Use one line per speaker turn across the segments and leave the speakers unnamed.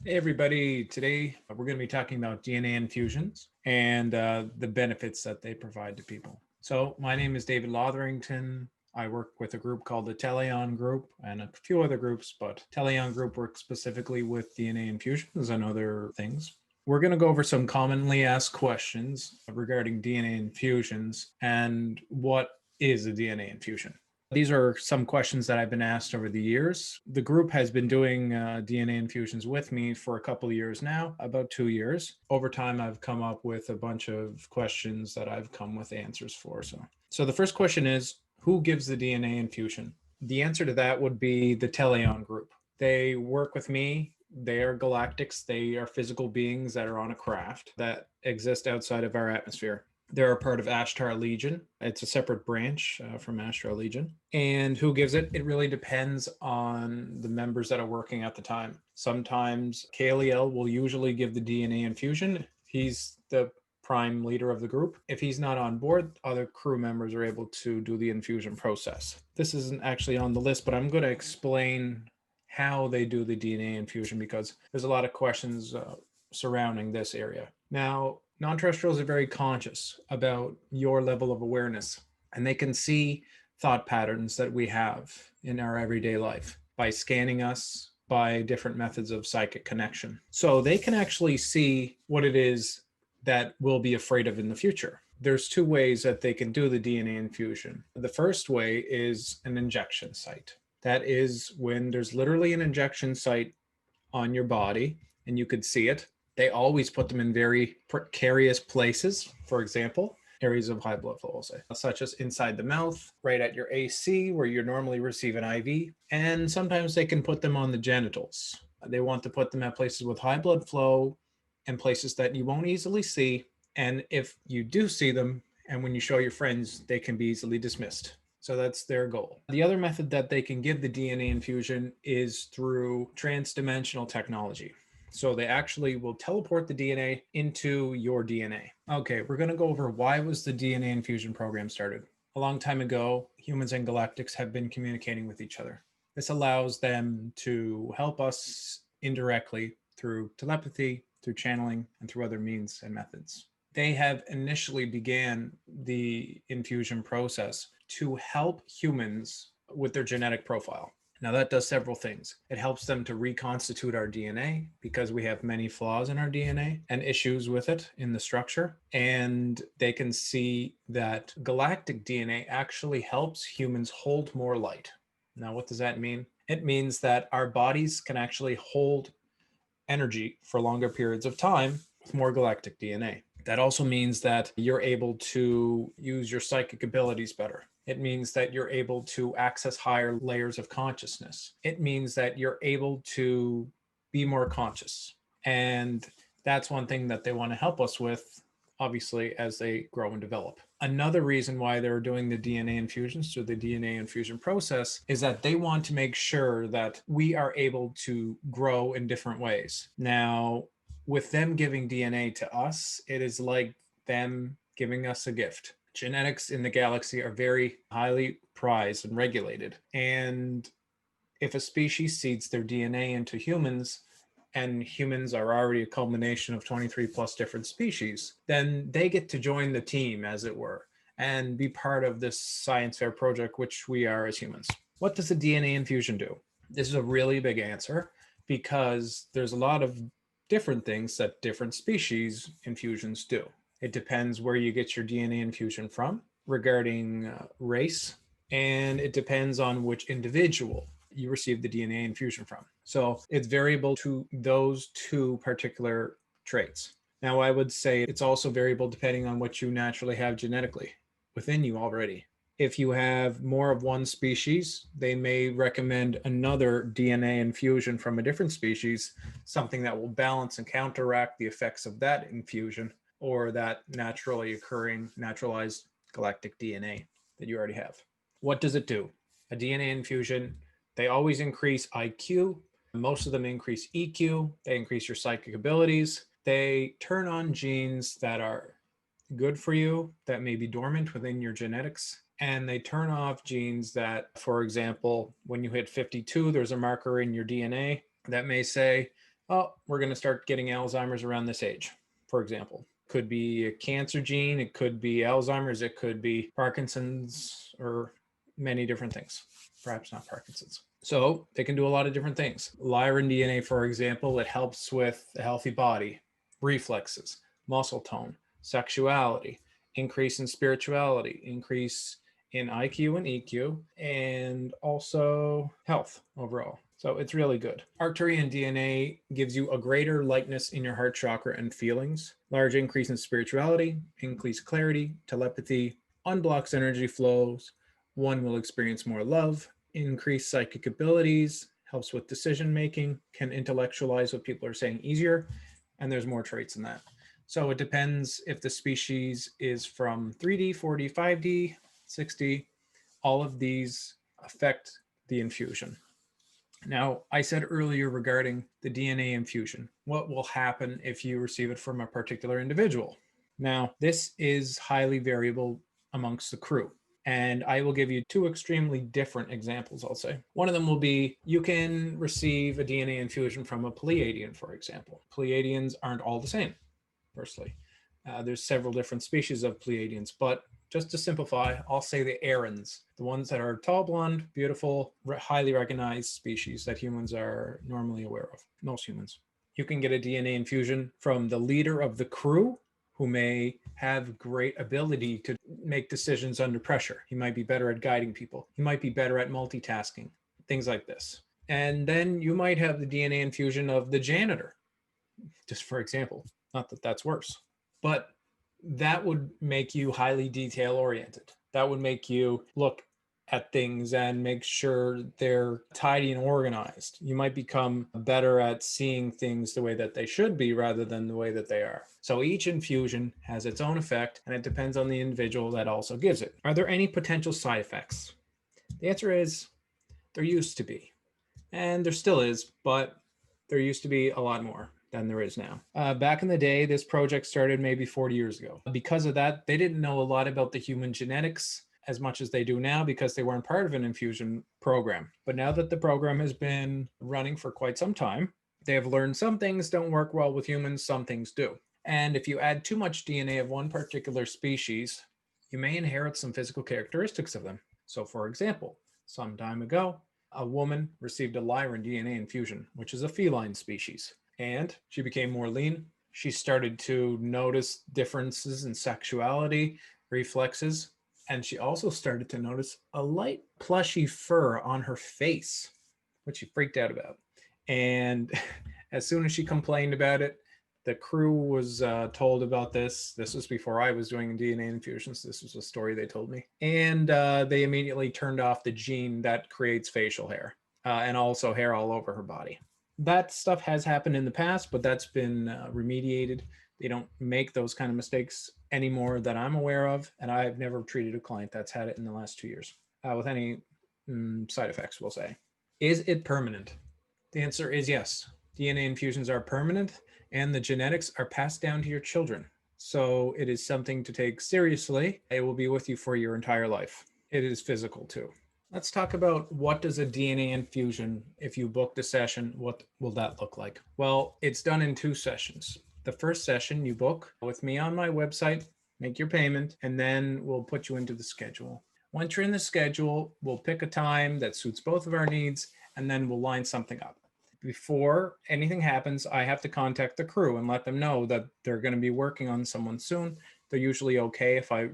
Hey everybody, today we're going to be talking about DNA infusions and the benefits that they provide to people. So my name is David Lotherington. I work with a group called the Teleon Group and a few other groups, but Teleon Group works specifically with DNA infusions and other things. We're going to go over some commonly asked questions regarding DNA infusions and what is a DNA infusion. These are some questions that I've been asked over the years. The group has been doing DNA infusions with me for a couple of years now, about 2 years. Over time, I've come up with a bunch of questions that I've come with answers for. So the first question is, who gives the DNA infusion? The answer to that would be the Teleon group. They work with me. They are galactics. They are physical beings that are on a craft that exist outside of our atmosphere. They're a part of Ashtar Legion. It's a separate branch from Ashtar Legion. And who gives it? It really depends on the members that are working at the time. Sometimes Kaliel will usually give the DNA infusion. He's the prime leader of the group. If he's not on board, other crew members are able to do the infusion process. This isn't actually on the list, but I'm going to explain how they do the DNA infusion because there's a lot of questions surrounding this area. Now, non-terrestrials are very conscious about your level of awareness, and they can see thought patterns that we have in our everyday life by scanning us by different methods of psychic connection. So they can actually see what it is that we'll be afraid of in the future. There's two ways that they can do the DNA infusion. The first way is an injection site. That is when there's literally an injection site on your body and you could see it. They always put them in very precarious places. For example, areas of high blood flow, such as inside the mouth, right at your AC, where you normally receive an IV. And sometimes they can put them on the genitals. They want to put them at places with high blood flow and places that you won't easily see. And if you do see them, and when you show your friends, they can be easily dismissed. So that's their goal. The other method that they can give the DNA infusion is through transdimensional technology. So they actually will teleport the DNA into your DNA. Okay, we're going to go over why was the DNA infusion program started. A long time ago, humans and galactics have been communicating with each other. This allows them to help us indirectly through telepathy, through channeling, and through other means and methods. They have initially began the infusion process to help humans with their genetic profile. Now that does several things. It helps them to reconstitute our DNA because we have many flaws in our DNA and issues with it in the structure. And they can see that galactic DNA actually helps humans hold more light. Now, what does that mean? It means that our bodies can actually hold energy for longer periods of time with more galactic DNA. That also means that you're able to use your psychic abilities better. It means that you're able to access higher layers of consciousness. It means that you're able to be more conscious. And that's one thing that they want to help us with, obviously, as they grow and develop. Another reason why they're doing the DNA infusions through the DNA infusion process is that they want to make sure that we are able to grow in different ways. Now, with them giving DNA to us, it is like them giving us a gift. Genetics in the galaxy are very highly prized and regulated. And if a species seeds their DNA into humans, and humans are already a culmination of 23 plus different species, then they get to join the team, as it were, and be part of this science fair project, which we are as humans. What does a DNA infusion do? This is a really big answer because there's a lot of different things that different species infusions do. It depends where you get your DNA infusion from regarding race, and it depends on which individual you receive the DNA infusion from. So it's variable to those two particular traits. Now, I would say it's also variable depending on what you naturally have genetically within you already. If you have more of one species, they may recommend another DNA infusion from a different species, something that will balance and counteract the effects of that infusion or that naturally occurring naturalized galactic DNA that you already have. What does it do? A DNA infusion, they always increase IQ. Most of them increase EQ. They increase your psychic abilities. They turn on genes that are good for you, that may be dormant within your genetics. And they turn off genes that, for example, when you hit 52, there's a marker in your DNA that may say Oh, we're going to start getting Alzheimer's around this age, for example. Could be a cancer gene, it could be Alzheimer's, it could be Parkinson's, or many different things. Perhaps not Parkinson's. So they can do a lot of different things. Lyran DNA, for example, it helps with a healthy body, reflexes, muscle tone, sexuality, increase in spirituality, increase in IQ and EQ, and also health overall. So it's really good. Arcturian DNA gives you a greater lightness in your heart chakra and feelings, large increase in spirituality, increased clarity, telepathy, unblocks energy flows. One will experience more love, increased psychic abilities, helps with decision making, can intellectualize what people are saying easier, and there's more traits in that. So it depends if the species is from 3D, 4D, 5D, 6D. All of these affect the infusion. Now, I said earlier regarding the DNA infusion, what will happen if you receive it from a particular individual? Now, this is highly variable amongst the crew. And I will give you two extremely different examples, I'll say. One of them will be you can receive a DNA infusion from a Pleiadian, for example. Pleiadians aren't all the same, firstly. There's several different species of Pleiadians, but just to simplify, I'll say the Arans, the ones that are tall, blonde, beautiful, highly recognized species that humans are normally aware of, most humans. You can get a DNA infusion from the leader of the crew, who may have great ability to make decisions under pressure. He might be better at guiding people. He might be better at multitasking, things like this. And then you might have the DNA infusion of the janitor, just for example. Not that that's worse, but that would make you highly detail oriented. That would make you look at things and make sure they're tidy and organized. You might become better at seeing things the way that they should be rather than the way that they are. So each infusion has its own effect, and it depends on the individual that also gives it. Are there any potential side effects? The answer is there used to be, and there still is, but there used to be a lot more than there is now. Back in the day, this project started maybe 40 years ago. Because of that, they didn't know a lot about the human genetics as much as they do now because they weren't part of an infusion program. But now that the program has been running for quite some time, they have learned some things don't work well with humans, some things do. And if you add too much DNA of one particular species, you may inherit some physical characteristics of them. So for example, some time ago, a woman received a Lyran DNA infusion, which is a feline species, and she became more lean. She started to notice differences in sexuality, reflexes, and she also started to notice a light plushy fur on her face, which she freaked out about. And as soon as she complained about it, the crew was told about this. This was before I was doing DNA infusions. This was a story they told me. And they immediately turned off the gene that creates facial hair and also hair all over her body. That stuff has happened in the past, but that's been remediated. They don't make those kind of mistakes anymore that I'm aware of. And I've never treated a client that's had it in the last 2 years with any side effects, we'll say. Is it permanent? The answer is yes. DNA infusions are permanent, and the genetics are passed down to your children. So it is something to take seriously. It will be with you for your entire life. It is physical too. Let's talk about what does a DNA infusion, if you booked a session, what will that look like? Well, it's done in 2 sessions. The first session you book with me on my website, make your payment, and then we'll put you into the schedule. Once you're in the schedule, we'll pick a time that suits both of our needs, and then we'll line something up. Before anything happens, I have to contact the crew and let them know that they're going to be working on someone soon. They're usually okay if I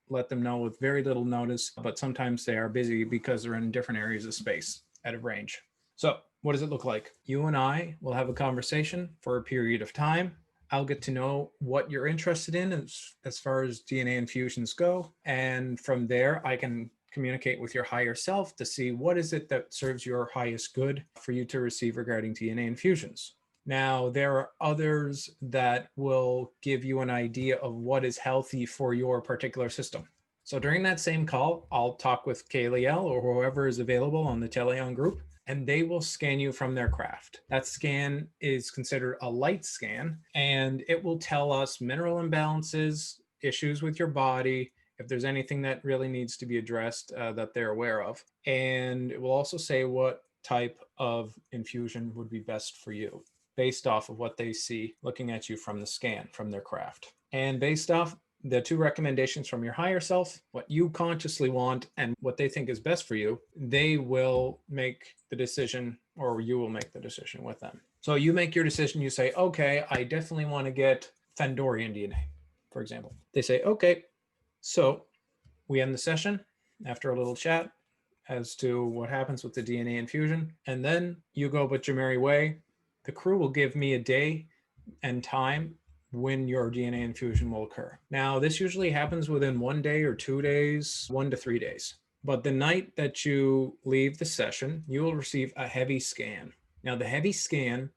let them know with very little notice, but sometimes they are busy because they're in different areas of space out of range. So what does it look like? You and I will have a conversation for a period of time. I'll get to know what you're interested in as far as DNA infusions go. And from there, I can communicate with your higher self to see what is it that serves your highest good for you to receive regarding DNA infusions. Now, there are others that will give you an idea of what is healthy for your particular system. So during that same call, I'll talk with Kaliel or whoever is available on the Teleon group, and they will scan you from their craft. That scan is considered a light scan, and it will tell us mineral imbalances, issues with your body, if there's anything that really needs to be addressed that they're aware of. And it will also say what type of infusion would be best for you. based off of what they see looking at you from the scan, from their craft. And based off the two recommendations from your higher self, what you consciously want and what they think is best for you, they will make the decision, or you will make the decision with them. So you make your decision, you say, okay, I definitely want to get Fandorian DNA, for example. They say, okay, so we end the session after a little chat as to what happens with the DNA infusion, and then you go but your merry way. The crew will give me a day and time when your DNA infusion will occur. Now, this usually happens within 1 day or 2 days, 1 to 3 days. But the night that you leave the session, you will receive a heavy scan. Now, the heavy scan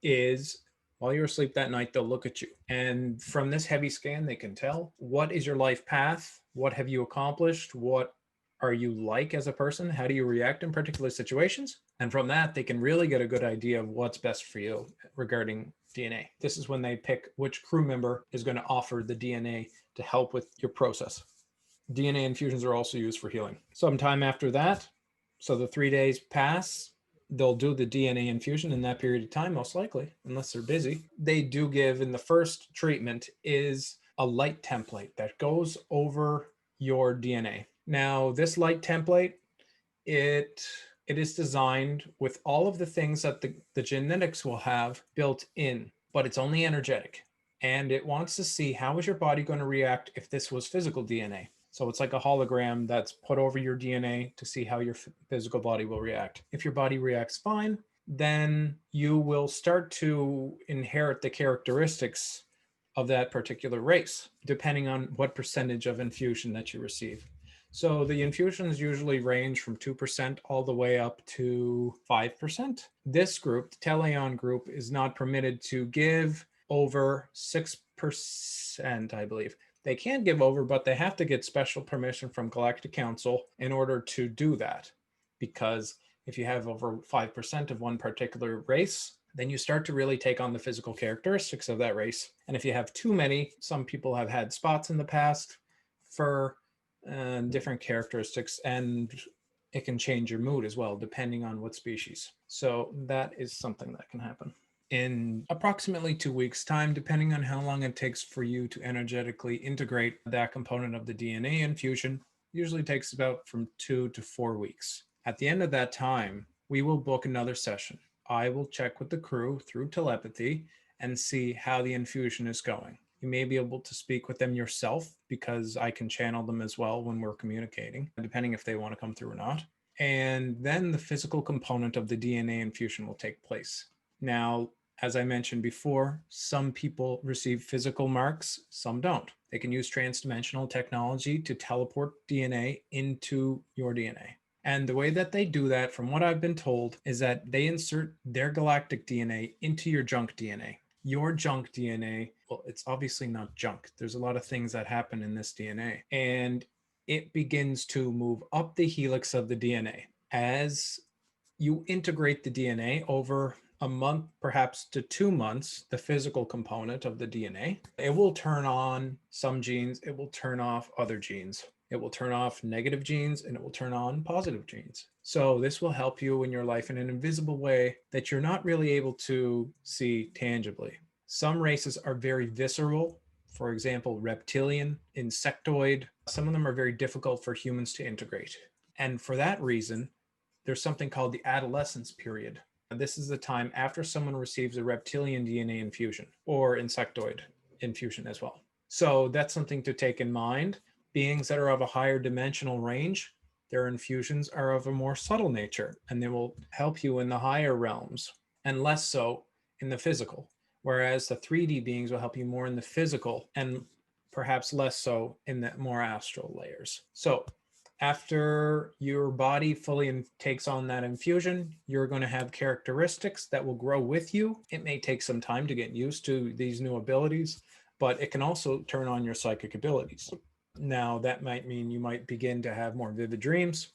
is while you're asleep that night, they'll look at you. And from this heavy scan, they can tell what is your life path? What have you accomplished? What are you like as a person? How do you react in particular situations? And from that, they can really get a good idea of what's best for you regarding DNA. This is when they pick which crew member is going to offer the DNA to help with your process. DNA infusions are also used for healing. Sometime after that, so the 3 days pass, they'll do the DNA infusion in that period of time, most likely, unless they're busy. They do give in the first treatment is a light template that goes over your DNA. Now, this light template, it is designed with all of the things that the genetics will have built in, but it's only energetic. And it wants to see how is your body going to react if this was physical DNA. So it's like a hologram that's put over your DNA to see how your physical body will react. If your body reacts fine, then you will start to inherit the characteristics of that particular race, depending on what percentage of infusion that you receive. So the infusions usually range from 2% all the way up to 5%. This group, the Teleon group, is not permitted to give over 6%, I believe. They can give over, but they have to get special permission from Galactic Council in order to do that. Because if you have over 5% of one particular race, then you start to really take on the physical characteristics of that race. And if you have too many, some people have had spots in the past, fur, different characteristics, and it can change your mood as well, depending on what species. So that is something that can happen. In approximately 2 weeks' time, depending on how long it takes for you to energetically integrate that component of the DNA infusion, usually takes about from 2 to 4 weeks. At the end of that time, we will book another session. I will check with the crew through telepathy and see how the infusion is going. You may be able to speak with them yourself because I can channel them as well when we're communicating, depending if they want to come through or not. And then the physical component of the DNA infusion will take place. Now, as I mentioned before, some people receive physical marks, some don't. They can use transdimensional technology to teleport DNA into your DNA. And the way that they do that, from what I've been told, is that they insert their galactic DNA into your junk DNA. Your junk DNA, well, it's obviously not junk. There's a lot of things that happen in this DNA. And it begins to move up the helix of the DNA. As you integrate the DNA over a month, perhaps to 2 months, the physical component of the DNA, it will turn on some genes, it will turn off other genes. It will turn off negative genes and it will turn on positive genes. So this will help you in your life in an invisible way that you're not really able to see tangibly. Some races are very visceral. For example, reptilian, insectoid. Some of them are very difficult for humans to integrate. And for that reason, there's something called the adolescence period. This is the time after someone receives a reptilian DNA infusion or insectoid infusion as well. So that's something to take in mind. Beings that are of a higher dimensional range, their infusions are of a more subtle nature, and they will help you in the higher realms and less so in the physical. Whereas the 3D beings will help you more in the physical and perhaps less so in the more astral layers. So after your body fully takes on that infusion, you're going to have characteristics that will grow with you. It may take some time to get used to these new abilities, but it can also turn on your psychic abilities. Now, that might mean you might begin to have more vivid dreams.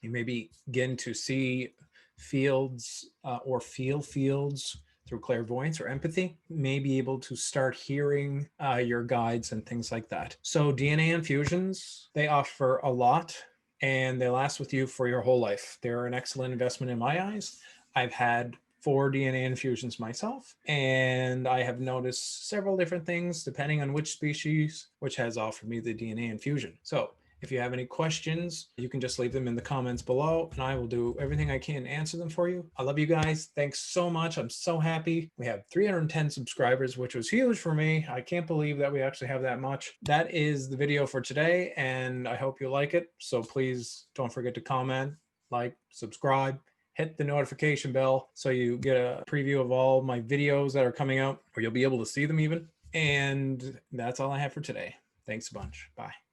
You may begin to see fields or feel fields through clairvoyance or empathy, may be able to start hearing your guides and things like that. So DNA infusions, they offer a lot and they last with you for your whole life. They're an excellent investment in my eyes. I've had for DNA infusions myself, and I have noticed several different things depending on which species, which has offered me the DNA infusion. So if you have any questions, you can just leave them in the comments below, and I will do everything I can to answer them for you. I love you guys. Thanks so much. I'm so happy. We have 310 subscribers, which was huge for me. I can't believe that we actually have that much. That is the video for today, and I hope you like it. So please don't forget to comment, like, subscribe, hit the notification bell so you get a preview of all my videos that are coming out, or you'll be able to see them even. And that's all I have for today. Thanks a bunch. Bye.